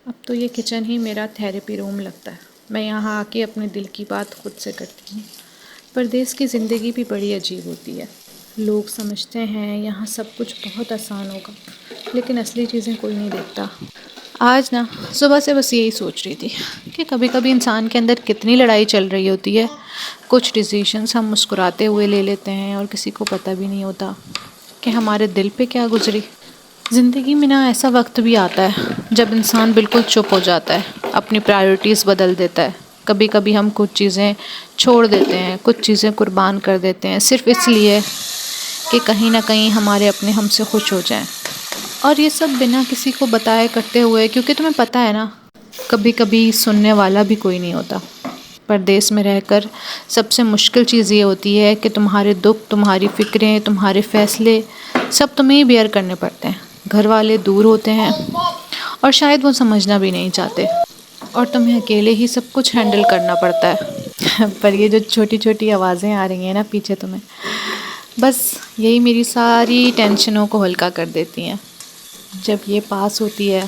اب تو یہ کچن ہی میرا تھیراپی روم لگتا ہے. میں یہاں آ کے اپنے دل کی بات خود سے کرتی ہوں. پردیس کی زندگی بھی بڑی عجیب ہوتی ہے. لوگ سمجھتے ہیں یہاں سب کچھ بہت آسان ہوگا، لیکن اصلی چیزیں کوئی نہیں دیکھتا. آج نا صبح سے بس یہی سوچ رہی تھی کہ کبھی کبھی انسان کے اندر کتنی لڑائی چل رہی ہوتی ہے. کچھ ڈیسیشنز ہم مسکراتے ہوئے لے لیتے ہیں اور کسی کو پتہ بھی نہیں ہوتا کہ ہمارے دل پہ کیا گزری. زندگی میں نا ایسا وقت بھی آتا ہے جب انسان بالکل چپ ہو جاتا ہے، اپنی پرائیورٹیز بدل دیتا ہے. کبھی کبھی ہم کچھ چیزیں چھوڑ دیتے ہیں، کچھ چیزیں قربان کر دیتے ہیں، صرف اس لیے کہ کہیں نہ کہیں ہمارے اپنے ہم سے خوش ہو جائیں. اور یہ سب بنا کسی کو بتائے کرتے ہوئے، کیونکہ تمہیں پتہ ہے نا کبھی کبھی سننے والا بھی کوئی نہیں ہوتا. پردیس میں رہ کر سب سے مشکل چیز یہ ہوتی ہے کہ تمہارے دکھ، تمہاری فکریں، تمہارے فیصلے سب تمہیں ہی بیئر کرنے پڑتے ہیں. گھر والے دور ہوتے ہیں اور شاید وہ سمجھنا بھی نہیں چاہتے، اور تمہیں اکیلے ہی سب کچھ ہینڈل کرنا پڑتا ہے. پر یہ جو چھوٹی چھوٹی آوازیں آ رہی ہیں نا پیچھے تمہیں، بس یہی میری ساری ٹینشنوں کو ہلکا کر دیتی ہیں. جب یہ پاس ہوتی ہے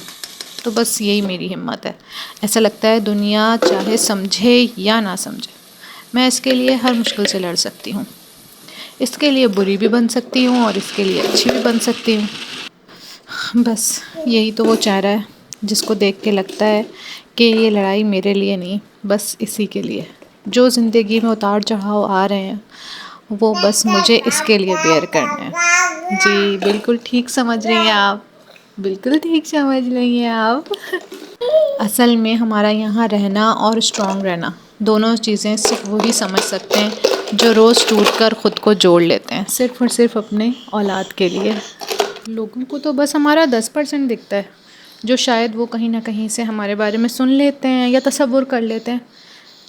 تو بس یہی میری ہمت ہے. ایسا لگتا ہے دنیا چاہے سمجھے یا نہ سمجھے، میں اس کے لیے ہر مشکل سے لڑ سکتی ہوں. اس کے لیے بری بھی بن سکتی ہوں اور اس کے لیے اچھی بھی بن سکتی ہوں. بس یہی تو وہ چہرہ ہے جس کو دیکھ کے لگتا ہے کہ یہ لڑائی میرے لیے نہیں، بس اسی کے لیے. جو زندگی میں اتار چڑھاؤ آ رہے ہیں وہ بس مجھے اس کے لیے بیئر کرنا ہے. جی بالکل ٹھیک سمجھ رہی ہیں آپ، بالکل ٹھیک سمجھ رہی ہیں آپ. اصل میں ہمارا یہاں رہنا اور اسٹرانگ رہنا دونوں چیزیں صرف وہی سمجھ سکتے ہیں جو روز ٹوٹ کر خود کو جوڑ لیتے ہیں، صرف اور صرف اپنے اولاد کے لیے. لوگوں کو تو بس ہمارا 10% دکھتا ہے، جو شاید وہ کہیں نہ کہیں سے ہمارے بارے میں سن لیتے ہیں یا تصور کر لیتے ہیں.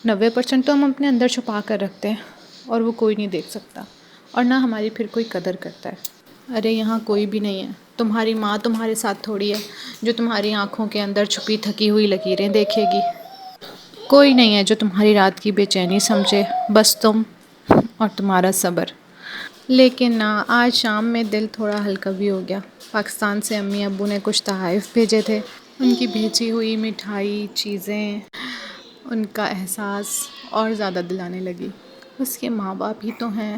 90% تو ہم اپنے اندر چھپا کر رکھتے ہیں اور وہ کوئی نہیں دیکھ سکتا، اور نہ ہماری پھر کوئی قدر کرتا ہے. ارے یہاں کوئی بھی نہیں ہے. تمہاری ماں تمہارے ساتھ تھوڑی ہے جو تمہاری آنکھوں کے اندر چھپی تھکی ہوئی لکیریں دیکھے گی. کوئی نہیں ہے جو تمہاری رات کی بے چینی سمجھے، بس تم اور تمہارا صبر. لیکن آج شام میں دل تھوڑا ہلکا بھی ہو گیا. پاکستان سے امی ابو نے کچھ تحائف بھیجے تھے. ان کی بھیجی ہوئی مٹھائی، چیزیں، ان کا احساس اور زیادہ دلانے لگی. اس کے ماں باپ ہی تو ہیں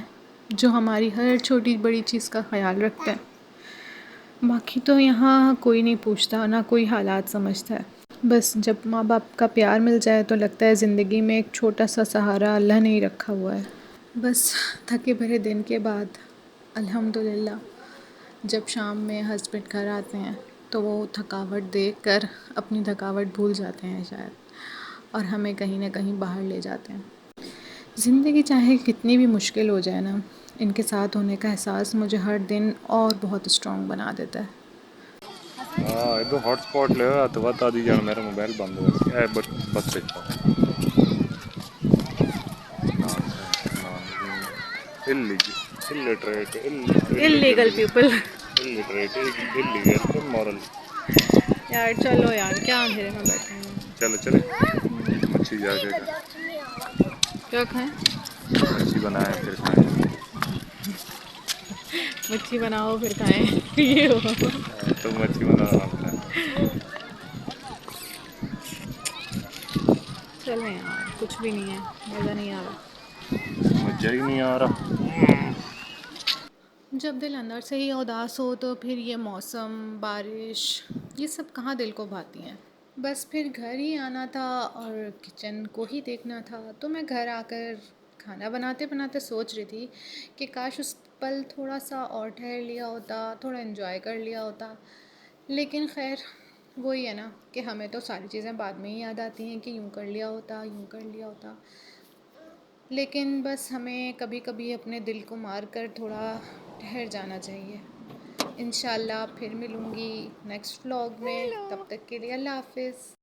جو ہماری ہر چھوٹی بڑی چیز کا خیال رکھتے ہیں. باقی تو یہاں کوئی نہیں پوچھتا، نہ کوئی حالات سمجھتا ہے. بس جب ماں باپ کا پیار مل جائے تو لگتا ہے زندگی میں ایک چھوٹا سا سہارا اللہ نے ہی رکھا ہوا ہے. بس تھکے بھرے دن کے بعد الحمدللہ جب شام میں ہسبینڈ گھر آتے ہیں تو وہ تھکاوٹ دیکھ کر اپنی تھکاوٹ بھول جاتے ہیں شاید، اور ہمیں کہیں نہ کہیں باہر لے جاتے ہیں. زندگی چاہے کتنی بھی مشکل ہو جائے نا، ان کے ساتھ ہونے کا احساس مجھے ہر دن اور بہت اسٹرانگ بنا دیتا ہے. ہاں ادو ہاٹ اسپاٹ لے تو بتا دی جان میرا موبائل بند ہو گیا. بچے انلیگل پیپل. امورل. یار چلو یار کیا اندھیرے میں بیٹھے ہیں. چلو چلے مچھی جا کے گا کیا کھائیں؟ مچھی بنائے پھر کھائیں. مچھی بناؤ پھر کھائیں یہ ہو. تو مچھی بنانا اپنا. چلیں یار کچھ بھی نہیں ہے، مزہ نہیں آ رہا. مزہ ہی نہیں آ رہا. جب دل اندر سے ہی اداس ہو تو پھر یہ موسم، بارش، یہ سب کہاں دل کو بھاتی ہیں. بس پھر گھر ہی آنا تھا اور کچن کو ہی دیکھنا تھا. تو میں گھر آ کر کھانا بناتے بناتے سوچ رہی تھی کہ کاش اس پل تھوڑا سا اور ٹھہر لیا ہوتا، تھوڑا انجوائے کر لیا ہوتا. لیکن خیر وہی ہے نا کہ ہمیں تو ساری چیزیں بعد میں ہی یاد آتی ہیں کہ یوں کر لیا ہوتا، یوں کر لیا ہوتا. لیکن بس ہمیں کبھی کبھی اپنے دل کو مار کر تھوڑا ٹھہر جانا چاہیے. انشاءاللہ پھر ملوں گی نیکسٹ ولاگ میں. تب تک کے لیے اللہ حافظ.